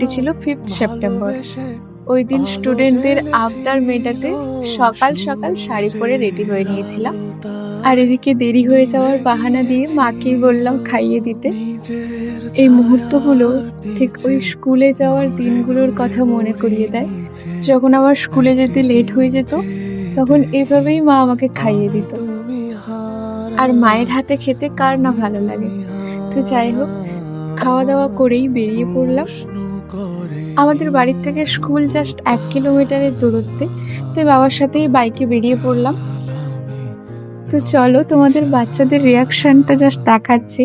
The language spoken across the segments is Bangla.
অনুষ্ঠানটি ছিল 5th সেপ্টেম্বর। ওই দিন স্টুডেন্টদের আবদার মেটাতে সকাল সকাল শাড়ি পরে রেডি হয়ে নিয়েছিলাম। আর এদিকে দেরি হয়ে যাওয়ার বাহানা দিয়ে মাকেই বললাম খাইয়ে দিতে। এই মুহূর্তগুলো ঠিক ওই স্কুলে যাওয়ার দিনগুলোর কথা মনে করিয়ে দেয়। যখন আমার স্কুলে যেতে লেট হয়ে যেত তখন এভাবেই মা আমাকে খাইয়ে দিত। আর মায়ের হাতে খেতে কার না ভালো লাগে। তো যাই হোক, খাওয়া দাওয়া করেই বেরিয়ে পড়লাম। আমাদের বাড়ির থেকে স্কুল জাস্ট 1 কিলোমিটারের দূরত্বে, তাই বাবার সাথেই বাইকে বেরিয়ে পড়লাম। তো চলো তোমাদের বাচ্চাদের রিয়াকশনটা জাস্ট দেখাচ্ছি।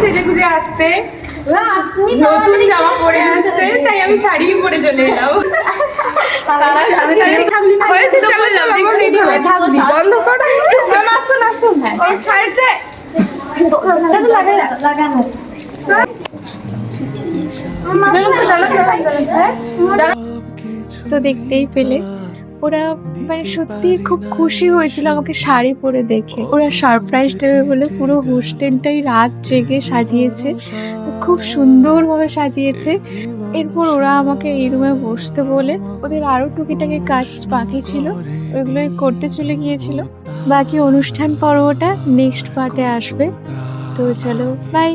সেজে গুজে আসতে, নতুন জামা পরে আসতে, তাই আমি শাড়ি পরে চলে এলাম। বন্ধ করো, আসুন আসুন। তো দেখতেই পেলে ওরা মানে সত্যি খুব খুশি হয়েছিল আমাকে শাড়ি পরে দেখে। ওরা সারপ্রাইজ দেবে বলে পুরো হোস্টেলটাই রাত জেগে সাজিয়েছে, খুব সুন্দরভাবে সাজিয়েছে। এরপর ওরা আমাকে এই রুমে বসতে বলে ওদের আরো টুকিটাকি কাজ বাকি ছিল, ওইগুলোই করতে চলে গিয়েছিল। বাকি অনুষ্ঠান পর্বটা নেক্সট পার্টে আসবে। তো চলো, বাই।